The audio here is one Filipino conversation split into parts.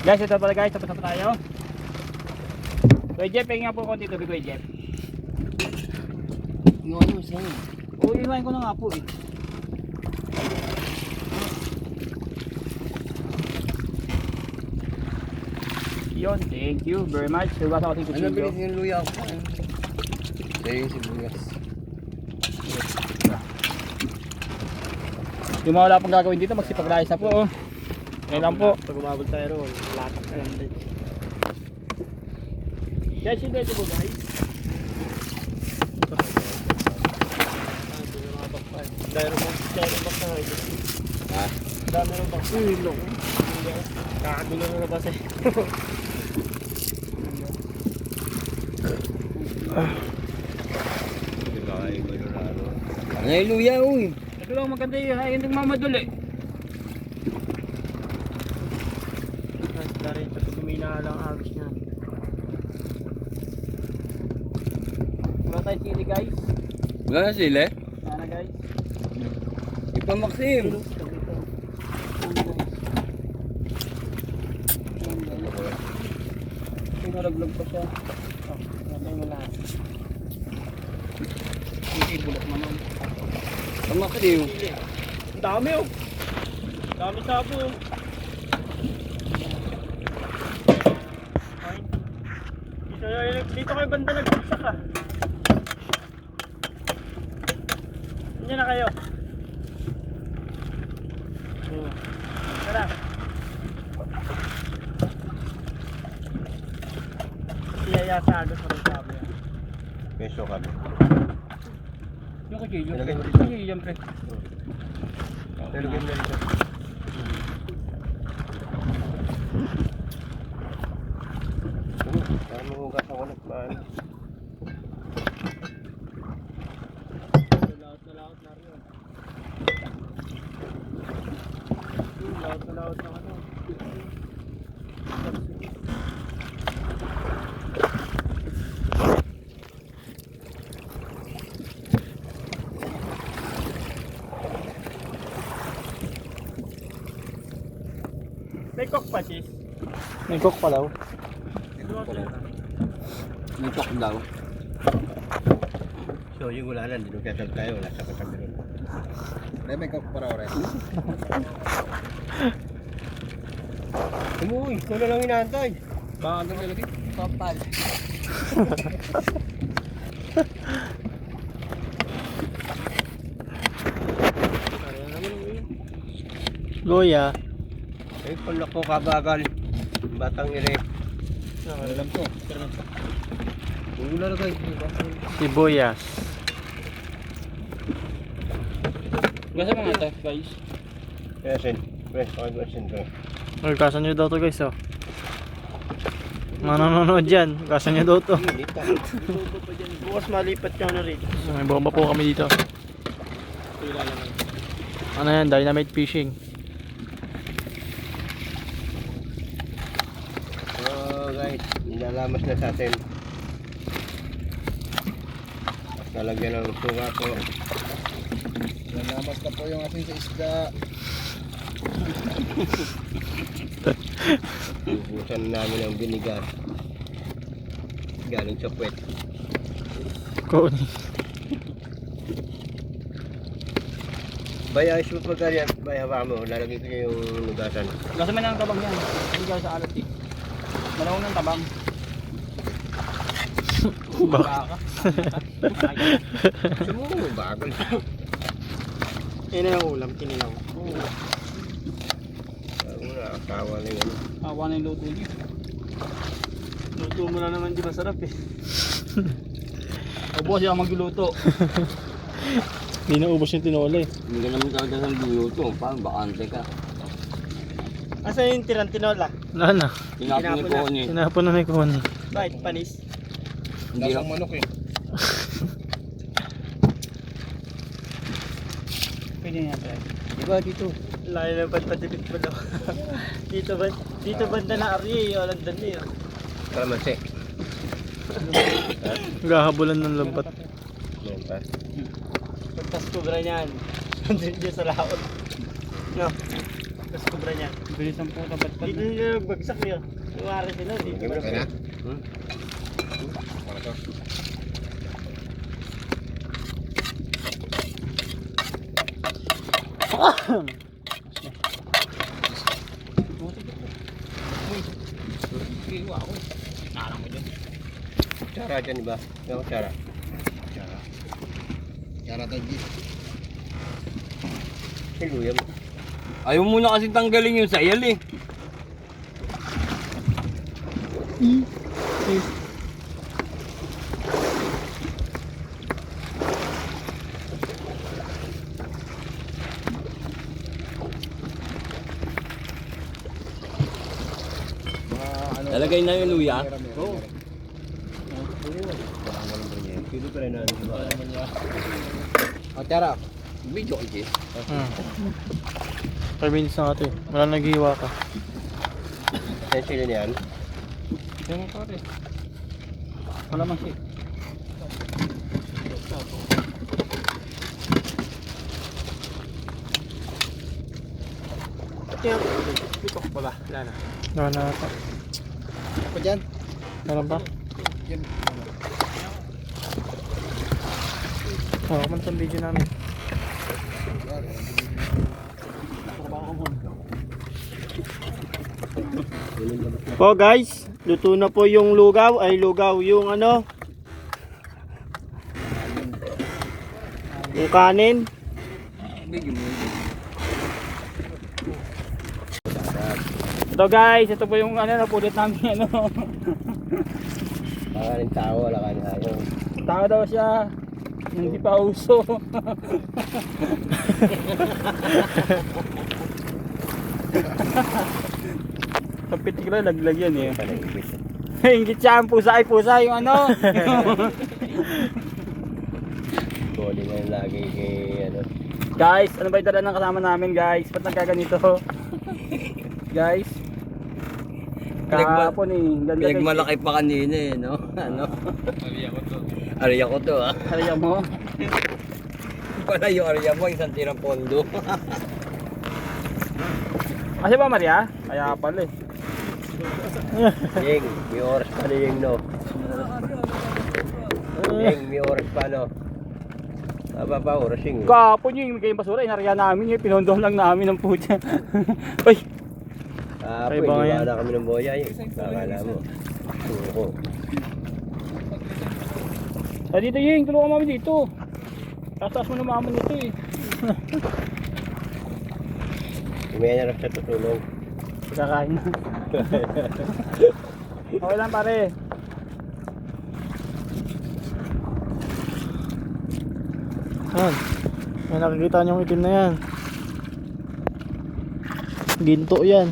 Guys, ito pala guys, tapos na po tayo. Kuya Jeff, pahingin nga po konti tubig, Kuya Jeff. Yung ano siya yun. Oo, inuwain ko na nga po eh. Yun, thank you very much. Hugas ako sa Ano kutsilyo. bilis yung luya ko? Kaya yung sibuyas. Yung mga wala pang gagawin dito, magsipaglayas na po. Oh. Ngayon lang po. Pag umabot tayo ron, lakas ka lang din. Guys, hindi ito po guys. Dahil rin box na rin. Ha? Dami rin box. Uy, loko. Kakagulo na ba sa'yo? Ano yung luya uy? Ito lang maganda yun, ay hindi mamadali. Basta rin, kumina lang agos niya. Wala tayong chili guys. Wala na sila? Sana guys. Ipa Maxim. Pinaraglag pa siya. Oh, yan yung lahat. Hindi bulok naman. Ipa Maxim. Ang dami oh. Dami sabo. Dito kayo banda nagbagsak ah. Diyan na kayo. Tara. Iyaya sa agos sa sabi. Peso kami. Yung kutsilyo. Ilagay mo Yung dito. kutsilyo yan pre. Pero ganyan rin. Para mahugas ako nagpaan. Laot na rin. Laot na ano. May cook pa sis. May cook pa daw. Nitok daw. So yung ulanan, dito kaya tayo, wala sa katabi rin. May kap para oras. Umuy, ito na lang inaantay. Baka ang lagi. Kapal. Goya. Eh, pala ko kabagal. Batang ire. Alam ko. Ula na guys. Sibuyas. Gasa mga ito guys. Yasin. Press, yasin ko. Magkasan nyo daw to guys oh. Manonood dyan. Magkasan nyo daw to. Hindi pa. Bukas malipat yung ano rin. May bomba po kami dito. Ano yan? Dynamite fishing. So guys, nilalamas na sa atin. At nalagyan ng suka po. Nalamas na po yung ating sa isda. Ubusan namin ang binigar. Galing sa puwet. Kuni. Bay, ayos mo pagka yan. Bay, hawakan mo. Lalagay ko yung lugasan. Gasa man ng tabang yan. Hindi gasa sa alat eh. Malawang ng tabang. Baka. Sumuko, bagal. Yan na yung ulam. Kinilaw. Wala, akawa na yung ano. Awa na yung luto niyo. Luto mo na naman di masarap eh. Ubos yung magluluto. Hindi na ubos yung tinola eh. Hindi ka naman talaga sa luto. Paano, bakante ka. Asa yung tirang tinola? Wala na. Tinapin ko niya. Tinapon na may kuhan. Bakit? Panis? Hindi lang manok eh. Pwede nga pre. Diba dito? Layo na ba't patipid mo daw? Dito banda na ari. Walang dali oh. Kalamansi. Gahabulan ng lambat. Meron pa. Pagtas kubra niyan. Nandun dyan sa laot. No? Tapos kubra niya. Bilis ang puta, ba't Dito nila bagsak niya. Iwari sila, dito. Okay na? Iwa ako. Narang mo dyan. Tsara dyan ba? Yung tsara. Cara tadi. Siluya mo. Ayaw mo na kasi tanggalin yung sayal eh. Talagay na yung luya. Oo. Pili pa rin na ano ba? O tara, video kayo. 5 minutes na ito eh. Wala naghiwa ka. Saan sila niyan? Yan mo pare. Wala man siya. Dito ko pala. Wala na. Wala na ata. Apa dyan? Meron pa? Dyan. Oo, man itong video namin. Po guys, luto na po yung lugaw, yung ano, yung kanin. Ito guys, ito po yung ano, napulot namin ano. Baka rin tao, wala ka na ayaw. Tao daw siya. Hindi pa uso. Sa pitik lang, laglag yan eh. Hingit siya ang pusa ay pusa yung ano. Boli na yung lagi kay ano. Guys, ano ba yung dala ng kasama namin guys? Ba't nagkaganito? Guys. Kahapon eh. Ganda guys. Pinagmalaki pa kanina eh, no? Ano? Ariya ko to ah. Kaya mo. Wala yung ariya mo, isang tirang pondo. Kasi ba Maria? Kaya pala eh. Ding, may oras pa na yung no. Ding, may oras pa no. Aba pa oras yung. Kahapon yung kayong basura, inarya namin yung pinondom lang namin ng putya. Uy! Ah, Ay, pwede baka yan. ba na kami ng boya yun? Kakala mo. Oo. Ah, dito yung tulungan mami dito. Taas mo na mama nito eh. Umaya na lang siya tutulong. Kakain na. Okay lang pare. Yan. May nakikita niyong itim na yan. Ginto yan.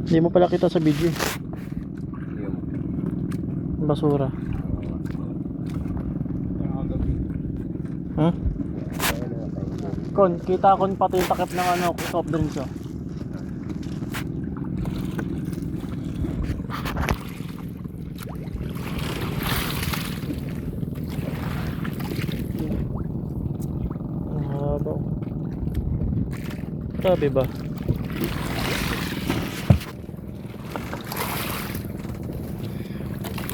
Hindi mo pala kita sa video. Basura. Huh? Kon, kita kon pati yung takip ng ano, soft drinks oh. Haba. Sabi ba?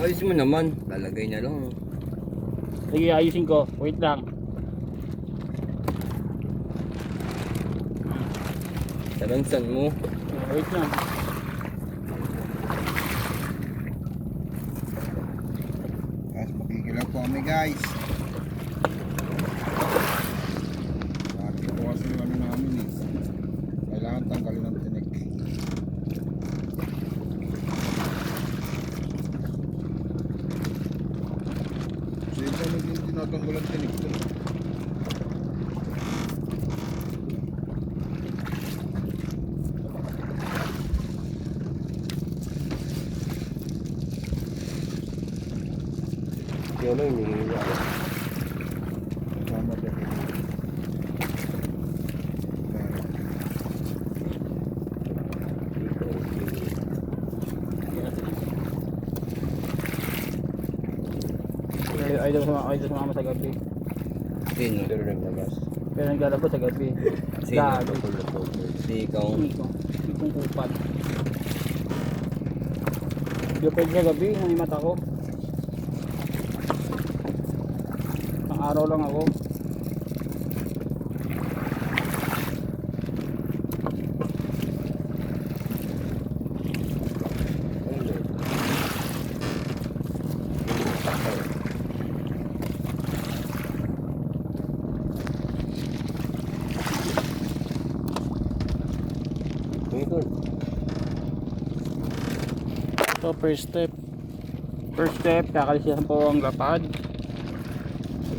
Ayos mo naman, lalagay na lang. Sige, ayusin ko. Wait lang. Talansan mo. Wait lang. Guys, makikilaw po kami guys. Bakit po kasi yung ano namin eh. Kailangan tanggalin ng tinik. So yun kami din tinatanggal ang tinik ko. Yun ang hinihingi ako. Tama ba? Ay daw sumama sa gabi. Sino? Pero naglagas. Pero naglalabas sa gabi. Sino? Gabi. Si ikaw. Hindi kong kupat. Hindi ko pwede sa gabi, may mata ko. Isang araw lang ako. So, first step. First step, kakalisihan po ang lapad.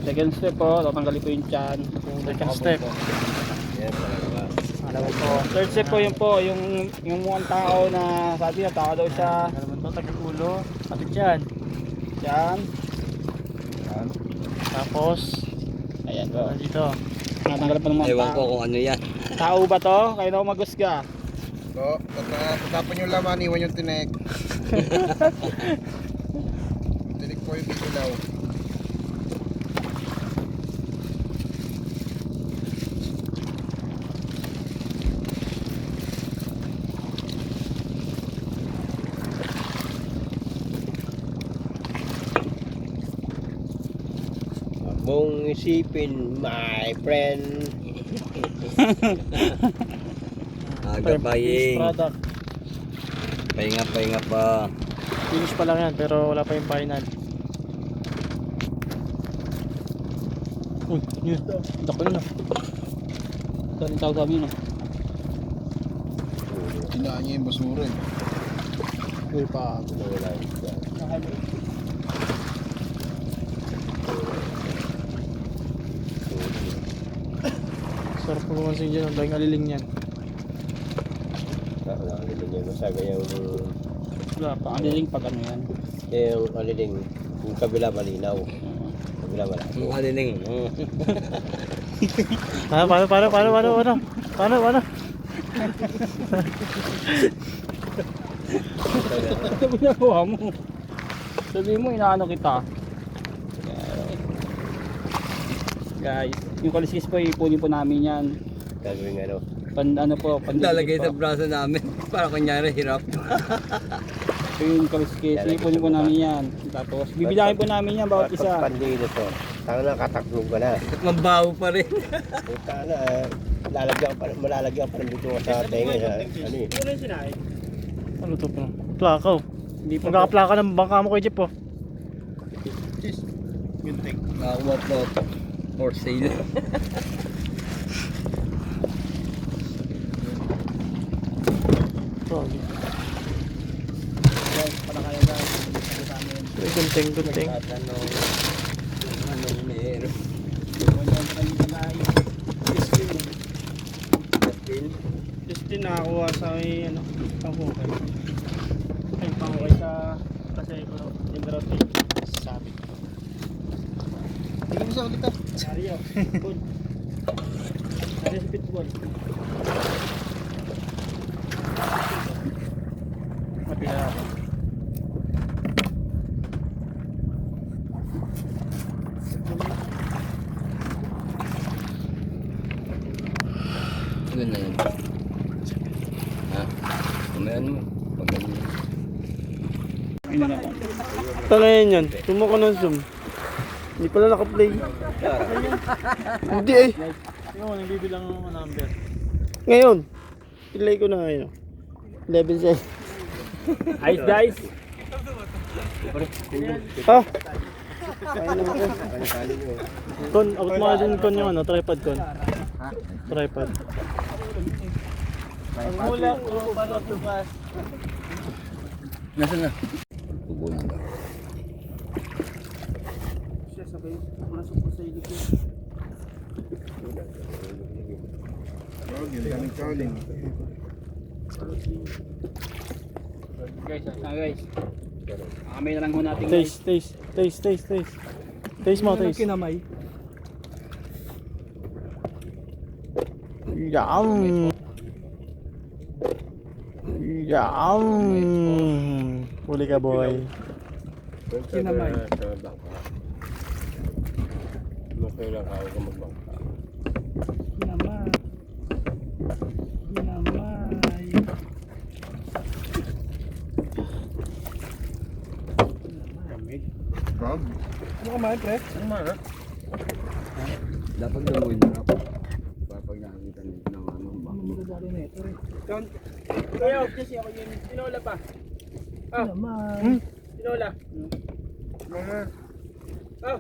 Second step po, tatanggalin po yung tiyan. Second step. Yan, pala. Alam po. Third step po yun po, yung mukhang tao na sabi na tao daw siya. Alam mo ito, taga-ulo. Kapit yan. Yan. Tapos, Ayan po. dito. Natanggalin po ng mga Ewan ko tao. kung ano yan. Tao ba to? Kayo na magusga. So, pagkatapon yung laman, iwan yung tinik. Tinik po yung bisilaw. Mong isipin, my friend. Aga Finished paying. product. Pahinga pa. Finish pa lang yan, pero wala pa yung final. Uy, yun. Dako na. Ito rin tawag kami, no? Tinaan niya yung basura eh. Uy, pa. Wala yun. Sarap mo kumansing dyan. Ang daing aliling yan. Wala kang aliling. Masaga yung Wala pa. Ang liling pag ano yan. aliling. Yung kabila malinaw. Kabila malinaw. Ang aliling. Paano? Ano ginagawa mo? Sabihin mo, inaano kita. Guys, yung kaliskis po, ipunin po namin yan. Gagawin ano. Ano po, Lalagay sa po. braso namin. Para kunyari hirap. Ito yung kaliskis, ipunin po namin yan. Tapos, bibilangin po namin yan bawat isa. Pandilo to. Tanga na kataklog ka na. Mabaho pa rin. Puta na. Malalagyan pa rin dito sa tenga. Ano eh. Ano to po? Plakaw. Hindi po. Magkakaplaka ng bangka mo kay Jeep, oh. Nakakuha po. For sale. Guys, para kayo guys. Sabi sa amin. Gunting. At anong meron. Ganyan pa kayo guys. Just din nakakuha sa may ano, panghukay. Ay, pangukay sa Kasi ko Indra sabi. Hindi mo sa ulit ah. Mario. Good. Mario sa pitbull. Mapila ako. Ano na yun? Ha? Kumayan mo. Pag ganyan. Ano na po? Talayan yan. Zoom ako ng zoom. Hindi pala naka-play. Hindi eh. Yung nagbibilang ng number. Ngayon. Play ko na ngayon. 11 set. Ayos guys. Ah! Kaya naman ko. Kon, abot mo din kon yung ano, tripod kon. Tripod. Ang mula ko para tumas. Nasaan na? Pugunan ba? Siya sabay masuk ko sa ilig ko. Kaling. Guys, guys. Kami na lang ho natin. Taste. Taste mo, taste. Kinamay. Yum! Yum! Huli ka, boy. Kinamay. Sa bangka. Kailangan ako magbangka. Ano ka man, pre? Ano man, ha? Dapat gawin na ako. Kapag nakikita nito ng ano, Kaya, kasi ako yung tinola pa. Ah, tinola. Mga. Ah,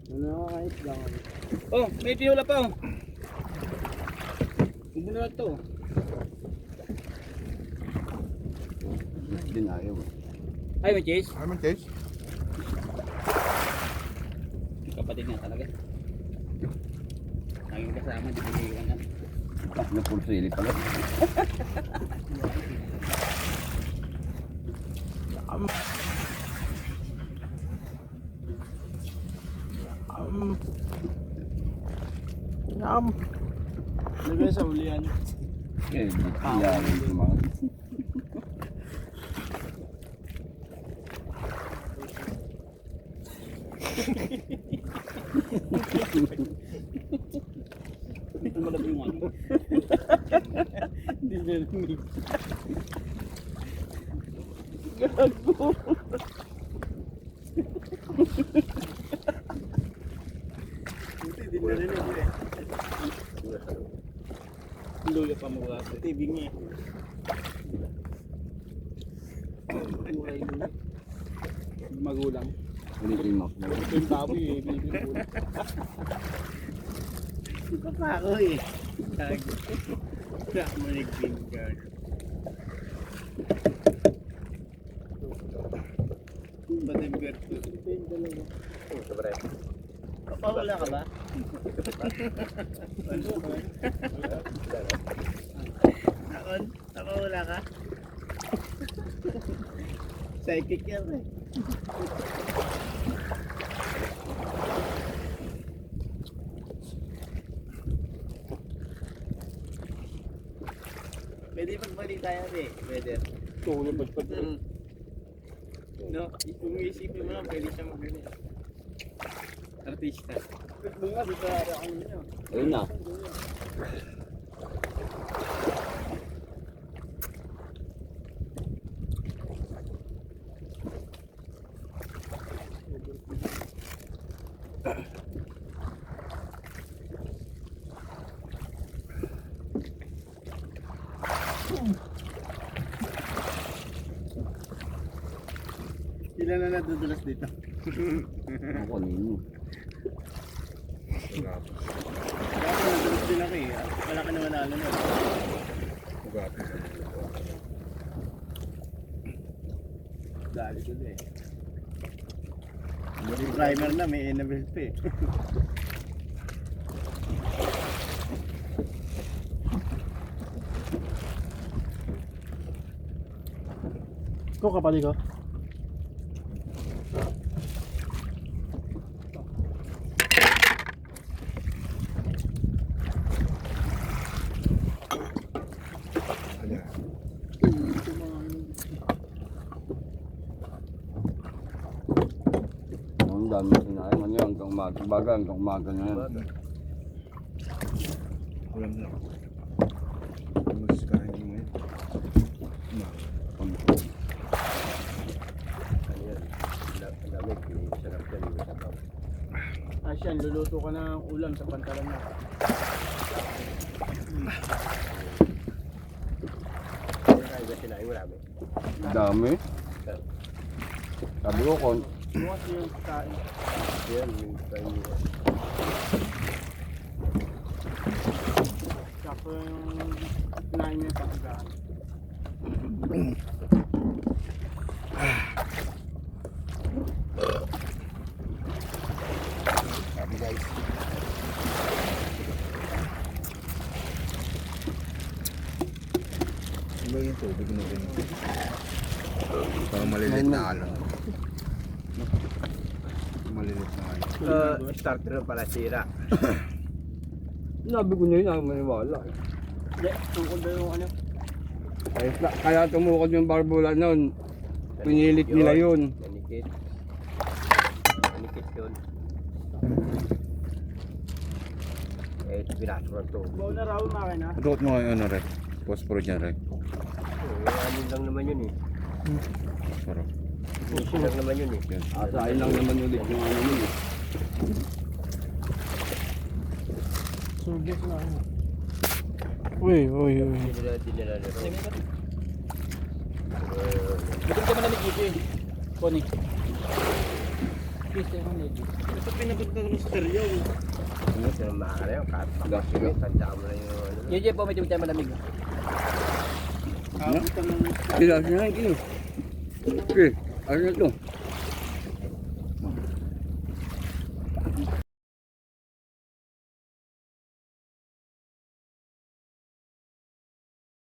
Ano kahit lang. oh, may tinola pa oh. Huwag mo na ito. din ayaw. Ay, may cheese. Ano man, Chase? Kapatid nga talaga. Naging kasama, di ko iiwan yan. Napulsili pala. Lagay sa ulian. Eh, di kaya rin mga. Ito mo lang yung ano. Hindi narinig. Hindi narinig eh. Luya pa mo kasi. Tibing eh. Magulang. Ulitin mo. Yung baboy eh. Magulang. Ito pa ako eh. Sa maligpin ka. Batimber to. Ito yung dalawa. Sobre. Papawala ka ba? Nakon? Napawala ka? Psychic yan eh. Pwede magbalik tayo eh. Pwede. Tulog pa pa. No, kung isipin mo lang, pwede siya mag-ganit. Artista. Bunga, dito ako niya. Ayun na. Sila na nadudulas dito. Ako ninyo. Ako nadudulas din ako eh. Wala ka naman alam eh. Ugatin sa Dali ko eh. May primer na, may enamel pa eh. Ikaw kapatid ko. Ayan. Ang dami sinain mo niya hanggang umaga. Baga hanggang umaga na yan. Ulam na. Masikahin mo yun. Ano yan? Ang lamig. Sarap yan. Sarap. Asyan, luluto ka ng ulam sa pantalan na. Kaya ba sinain marami? Dami. Sabi ko kon. Bukas yung kain. Yan. Yung kain nyo. Sakto yung kinain niya sa agahan. Sabi guys. Ano ba yung tubig mo rin? Parang malilit na alon. Malilit na alon. Starter na pala sira. Sabi ko niya yun, ayaw maniwala. Hindi, tungkol ba yung ano? Kaya tumukod yung barbula noon. Pinilit nila yun. Nanikit. Nanikit yun. Eh, pinasok ng tubig. Bawa na raw makina. Ituot mo ngayon ano rek? Phosphorus niya rek. Anin lang naman yun eh. Phosphorus. Puso lang naman yun eh. Asahin lang naman ulit yung ano yun eh. Subok na ano. Uy. Hindi nila laro. Buti ka malamig dito eh. Koni. Please, tayo malamig. Ito pinapunta ng stereo. Hindi sila makakala yun. Kahit tanda mo na yung ano. Yun po, medyo tayo malamig. Abutan ng Kailangan na lang kayo. Okay, ano na to?